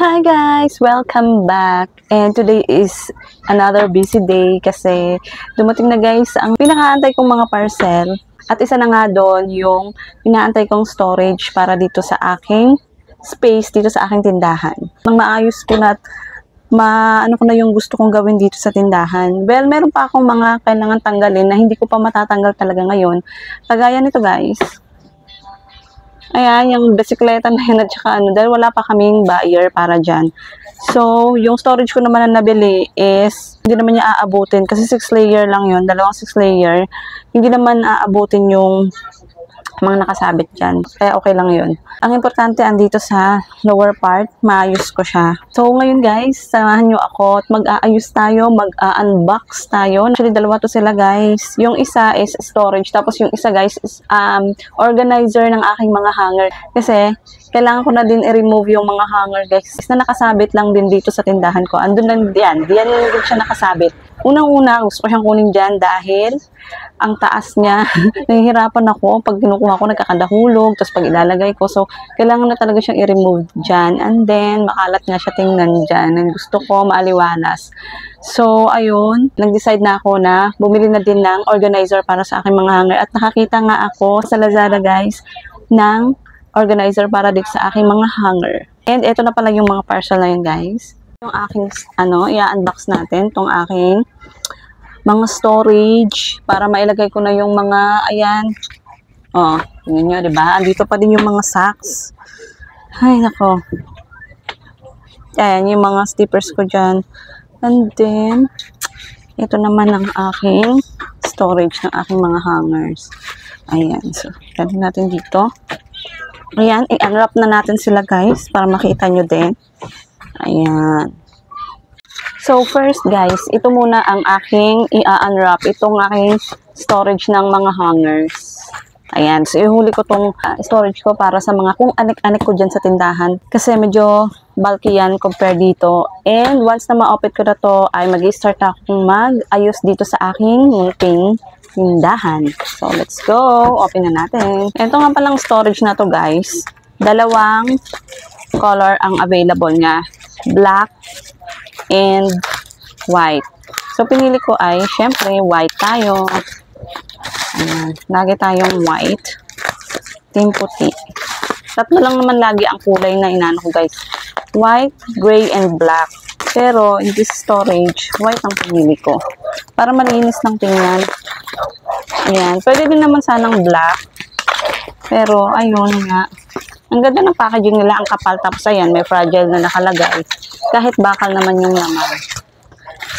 Hi guys! Welcome back! And today is another busy day kasi dumating na guys ang pinakaantay kong mga parcel at isa na nga doon yung inaantay kong storage para dito sa aking space, dito sa aking tindahan. Nang maayos ko na at ano ko na yung gusto kong gawin dito sa tindahan. Well, meron pa akong mga kailangan tanggalin na hindi ko pa matatanggal talaga ngayon. Kagaya nito guys. Ayan, yung bisikleta na yun at saka dahil wala pa kaming buyer para dyan. So, yung storage ko naman na nabili is, hindi naman niya aabutin kasi 6 layer lang yun, dalawang 6 layer. Hindi naman aabutin yung mga nakasabit dyan. Kaya okay lang yun. Ang importante, andito sa lower part, maayos ko siya. So, ngayon guys, samahan nyo ako at mag-aayos tayo, mag-unbox tayo. Actually, dalawa to sila guys. Yung isa is storage, tapos yung isa guys is organizer ng aking mga hanger. Kasi, kailangan ko na din i-remove yung mga hanger guys na nakasabit lang din dito sa tindahan ko. Andun lang diyan din siya nakasabit. Unang-una, gusto ko siyang kunin dyan dahil ang taas niya, nahihirapan ako pag kinukuha ko, nagkakadahulog, tapos pag ilalagay ko. So, kailangan na talaga siyang i-remove dyan. And then, makalat nga siya tingnan dyan. And gusto ko maaliwalas. So, ayun, nag-decide na ako na bumili na din ng organizer para sa aking mga hanger. At nakakita nga ako sa Lazada guys ng organizer para dito sa aking mga hanger. And ito na pala yung mga parcel na yun guys. Yung aking, i-unbox natin, tong aking mga storage para mailagay ko na yung mga, ayan. Oh, tingnan nyo, diba? Andito pa din yung mga sacks. Ay, nako. Ayan, yung mga stickers ko dyan. And then, ito naman ang aking storage ng aking mga hangers. Ayan, so, gano'n natin dito. Ayan, i-unwrap na natin sila guys para makita nyo din. Ayan. So, first guys, ito muna ang aking i-unwrap. Itong aking storage ng mga hangers. Ayan. So, ihuli ko tong storage ko para sa mga kung anik-anik ko dyan sa tindahan. Kasi medyo bulky yan compare dito. And once na ma-open ko na to, ay mag-start na akong mag-ayos dito sa aking munting tindahan. So, let's go. Open na natin. Ito nga palang storage na to guys. Dalawang color ang available niya. Black and white. So, pinili ko ay, syempre, white tayo. Ayan. Lagi tayong white. Team puti. Tatlo lang naman lagi ang kulay na inano ko, guys. White, gray, and black. Pero, in this storage, white ang pinili ko. Para malinis ng tingnan. Ayan. Pwede din naman sanang black. Pero, ayun nga. Ang ganda ng packaging nila, ang kapal. Tapos, ayan, may fragile na nakalagay. Kahit bakal naman yung laman.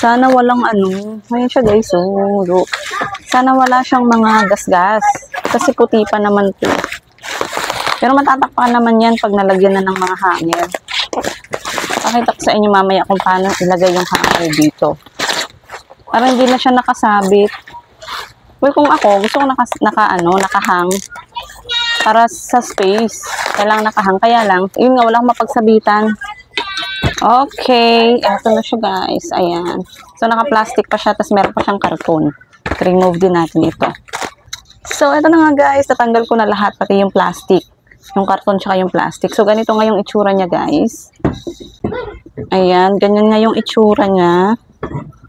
Sana walang ayan siya guys, look. Sana wala siyang mga gas-gas. Kasi puti pa naman ito. Pero matatakpan naman yan pag nalagyan na ng mga hanger. Pakita ko sa inyo mamaya kung paano ilagay yung hanger dito. Para hindi na siya nakasabit. Well, kung ako, gusto ko nakahang. Para sa space. Kailangan nakahang. Kaya lang, yun nga, walang mapagsabitan. Okay, eto na siya guys. Ayan. So, naka-plastic pa siya, tapos meron pa siyang karton. Remove din natin ito. So, eto na nga guys. Tatanggal ko na lahat, pati yung plastic. Yung karton tsaka yung plastic. So, ganito nga yung itsura niya guys. Ayan, ganyan nga yung itsura niya.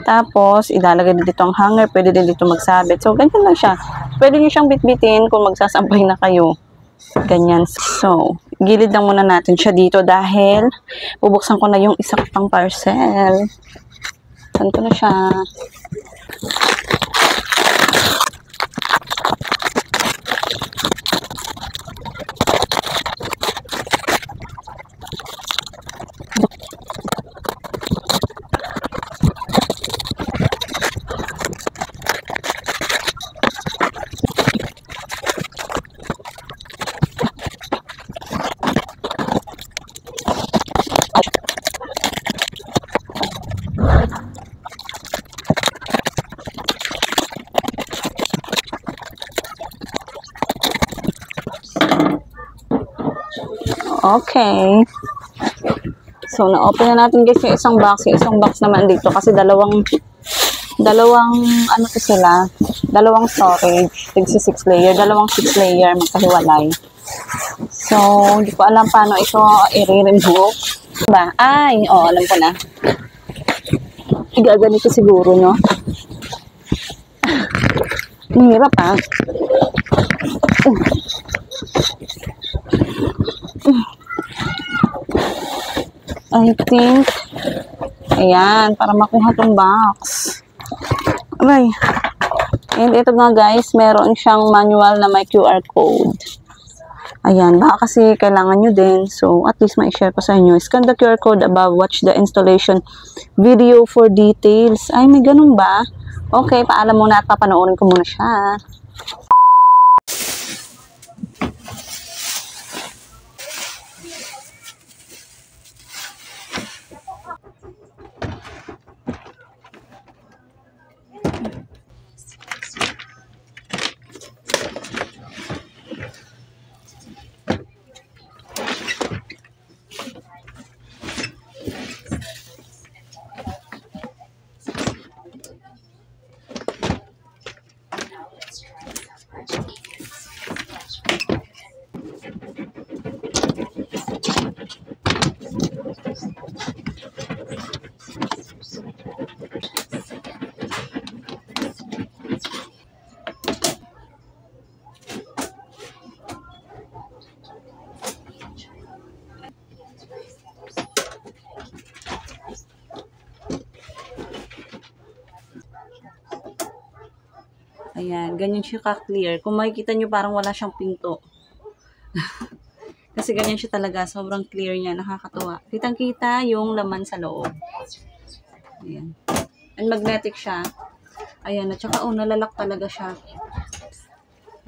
Tapos, ilalagay din dito ang hanger. Pwede din dito magsabit. So, ganyan lang siya. Pwede nyo siyang bitbitin kung magsasampay na kayo. Ganyan. So, gilid lang muna natin siya dito dahil bubuksan ko na yung isa pang parcel. Saan ko na siya? Okay. So, na-open na natin guys yung isang box. Yung isang box naman dito kasi dalawang to sila. Dalawang storage. Tigsi 6 layer. Dalawang 6 layer magkahiwalay. So, hindi ko alam paano ito i-remove. Ba? Ay, alam ko na. Igaganito siguro, no? Mahirap, ha? I think, ayan, para makuha tong box. Okay. And ito nga guys, meron siyang manual na may QR code. Ayan, baka kasi kailangan nyo din. So, at least ma-share ko sa inyo. Scan the QR code above, watch the installation video for details. Ay, may ganun ba? Okay, paalam muna at papanoorin ko muna siya. Ayan, ganyan siya ka-clear. Kung makikita nyo, parang wala siyang pinto. Kasi ganyan siya talaga. Sobrang clear niya. Nakakatuwa. Kitang-kita yung laman sa loob. Ayan. And magnetic siya. Ayan. At saka, nalalak talaga siya.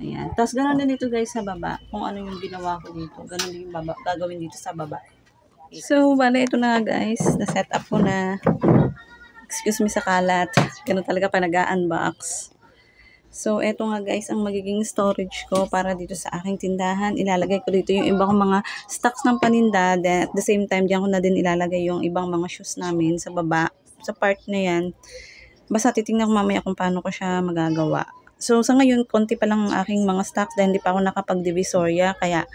Ayan. Tapos, ganoon din dito guys sa baba. Kung ano yung ginawa ko dito. Ganoon din yung baba. Gagawin dito sa baba. So, bale, ito na guys. Na-set up ko na. Excuse me sa kalat. Ganun talaga pa nag-unbox. So, eto nga guys, ang magiging storage ko para dito sa aking tindahan. Ilalagay ko dito yung ibang mga stocks ng paninda. Then, at the same time, diyan ko na din ilalagay yung ibang mga shoes namin sa baba. Sa part na yan. Basta titingnan ko mamaya kung paano ko siya magagawa. So, sa ngayon, konti pa lang ang aking mga stocks dahil hindi pa ako nakapag-divisoria. Kaya,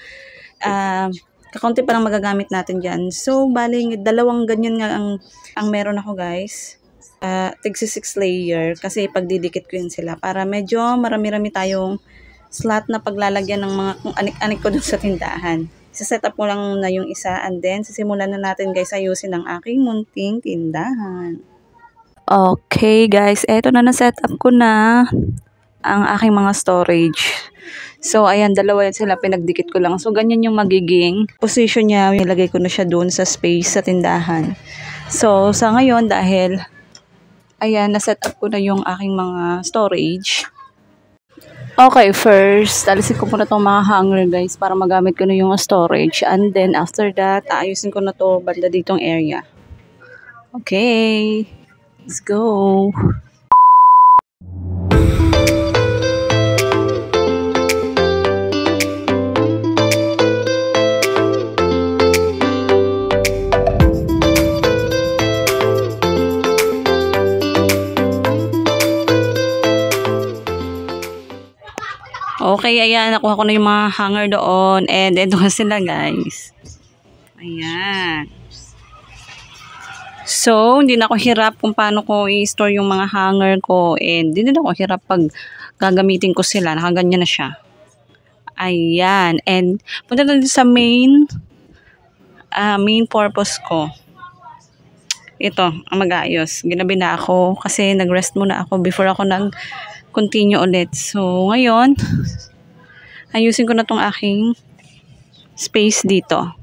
kakonti pa lang magagamit natin dyan. So, bali, dalawang ganyan nga ang meron ako guys. Tigsi 6 layer kasi pagdidikit ko yun sila para medyo marami-rami tayong slot na paglalagyan ng mga kung anik-anik ko dun sa tindahan. Isa-set up ko lang na yung isa and then sisimulan na natin guys ayusin ang aking munting tindahan. Okay guys, eto na na-set up ko na ang aking mga storage. So ayan, dalawa yan sila, pinagdikit ko lang. So ganyan yung magiging position niya. Nilagay ko na siya dun sa space sa tindahan. So sa ngayon dahil ayan, na-set up ko na yung aking mga storage. Okay, first, alisin ko muna itong mga hanger guys para magamit ko na yung storage. And then, after that, aayusin ko na to banda ditong area. Okay, let's go. Okay, ayan, nakuha ko na yung mga hanger doon. And ito na sila, guys. Ayan. So, hindi na ako hirap kung paano ko i-store yung mga hanger ko. And hindi na ako hirap pag gagamitin ko sila. Nakaganyan na siya. Ayan. And punta na sa main purpose ko. Ito, ang mag-aayos. Ginabi na ako kasi nag-rest muna ako before ako continue ulit. So, ngayon, ayusin ko na tong aking space dito.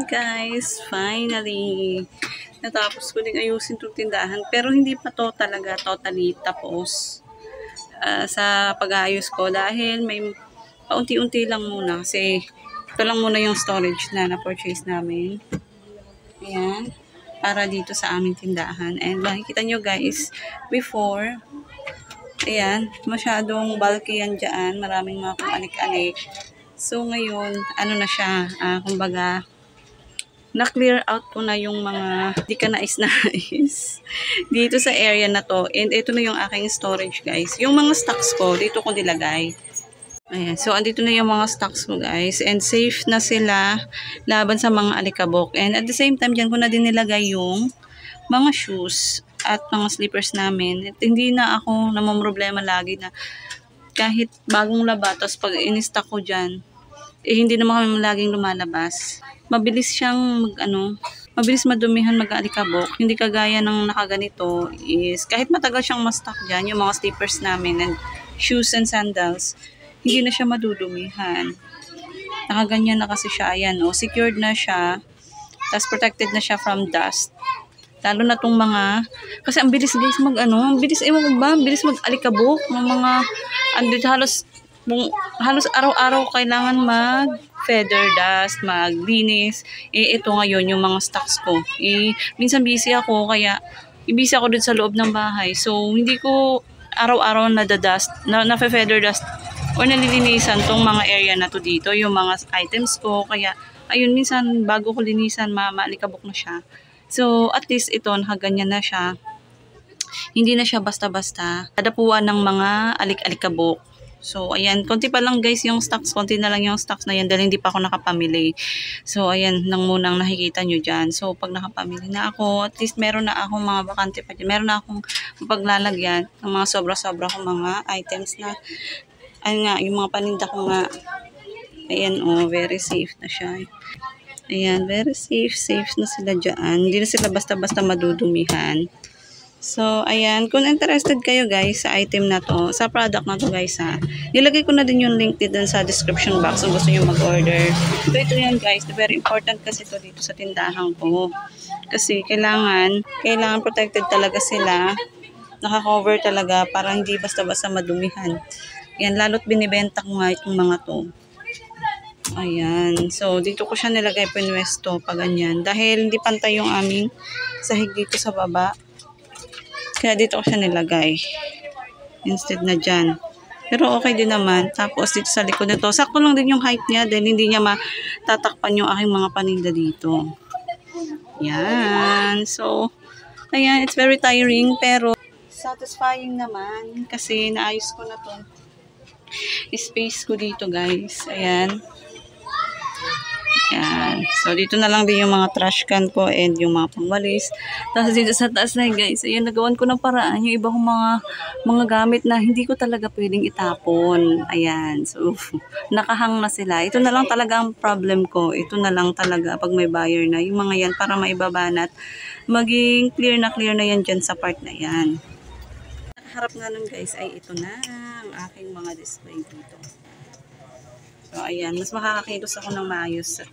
guys, finally, natapos ko din ayusin itong tindahan. Pero hindi pa to talaga totally tapos sa pag-aayos ko dahil may paunti-unti lang muna kasi ito lang muna yung storage na na-purchase namin. Ayan, para dito sa aming tindahan. And makikita nyo guys, before, ayan, masyadong bulky yan dyan. Maraming mga anik-anik. So ngayon, ano na siya, kumbaga, na-clear out ko na yung mga di ka nais-nais dito sa area na to. And ito na yung aking storage guys. Yung mga stocks ko, dito ko nilagay. Ayan. So, andito na yung mga stocks ko guys. And safe na sila laban sa mga alikabok. And at the same time, dyan ko na din nilagay yung mga shoes at mga slippers namin. At hindi na ako namamroblema lagi na kahit bagong laba, tapos pag in-stock ko dyan, hindi naman kami laging lumalabas. Mabilis siyang mabilis madumihan mag-alikabok. Hindi kagaya ng nakaganito is kahit matagal siyang ma-stock dyan, yung mga slippers namin and shoes and sandals, hindi na siya madudumihan. Nakaganyan na kasi siya. Ayan, secured na siya. Tapos protected na siya from dust. Lalo na tong mga, kasi ang bilis guys ang bilis, ewan ko ba, ang bilis mag-alikabok. Ng mga, halos araw-araw kailangan mag-feather dust, maglinis. Ito ngayon yung mga stocks ko. Minsan busy ako, kaya busy ako dun sa loob ng bahay. So, hindi ko araw-araw na-feather dust or nalilinisan tong mga area na to dito, yung mga items ko. Kaya, ayun, minsan bago ko linisan, maalikabok na siya. So, at least ito, nakaganyan na siya. Hindi na siya basta-basta kadapuan ng mga alik-alikabok. So, ayan, konti pa lang guys yung stocks. Konti na lang yung stocks na yan dahil hindi pa ako nakapamili. So, ayan, nang munang nakikita nyo dyan. So, pag nakapamili na ako, at least meron na akong mga bakante pa dyan. Meron na akong paglalagyan ng mga sobra-sobra kong mga items na, ayun nga, yung mga paninda ko nga. Ayan, very safe na siya. Ayan, very safe. Safe na sila dyan. Hindi na sila basta-basta madudumihan. So, ayan. Kung interested kayo guys sa item na to, sa product na to guys nilagay ko na din yung link dito sa description box kung gusto nyo mag-order. So, ito yan guys. Very important kasi to dito sa tindahan ko. Kasi kailangan protected talaga sila. Naka-cover talaga para hindi basta-basta madumihan. Ayan, lalo't binibenta ko nga itong mga to. Ayan. So, dito ko siya nilagay pinwesto pa ganyan. Dahil hindi pantay yung aming sahig dito sa baba. Kaya dito ko siya nilagay. Instead na dyan. Pero okay din naman. Tapos dito sa likod nito. Sakto lang din yung height niya. Dahil hindi niya matatakpan yung aking mga paninda dito. Ayan. So, ayan. It's very tiring. Pero satisfying naman. Kasi naayos ko na to. Space ko dito guys. Ayan. Yan. So, dito na lang din yung mga trash can ko and yung mga pangwalis. Tapos dito sa taas na guys, ayan, nagawan ko ng paraan yung iba kong mga gamit na hindi ko talaga pwedeng itapon. Ayan. So, nakahang na sila. Ito na lang talaga ang problem ko. Ito na lang talaga pag may buyer na. Yung mga yan para maibabanat. Maging clear na yan dyan sa part na yan. Nakaharap nga nun guys ay ito na ang aking mga display dito. So, ayan. Mas makakakilos ako ng maayos.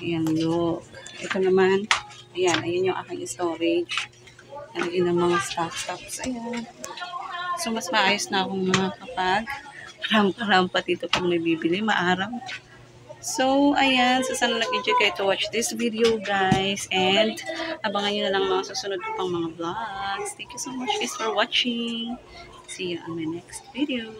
Ayan, look. Ito naman. Ayan. Ayan yung aking storage. Nalagyan ng mga stocks. Ayan. So, mas maayos na akong mga kapag rampa-rampa dito pag may bibili. Maaraw. So, ayan. So, sana nag-enjoy kayo to watch this video, guys. And, abangan nyo na lang mga susunod ko pang mga vlogs. Thank you so much guys for watching. See you on my next video.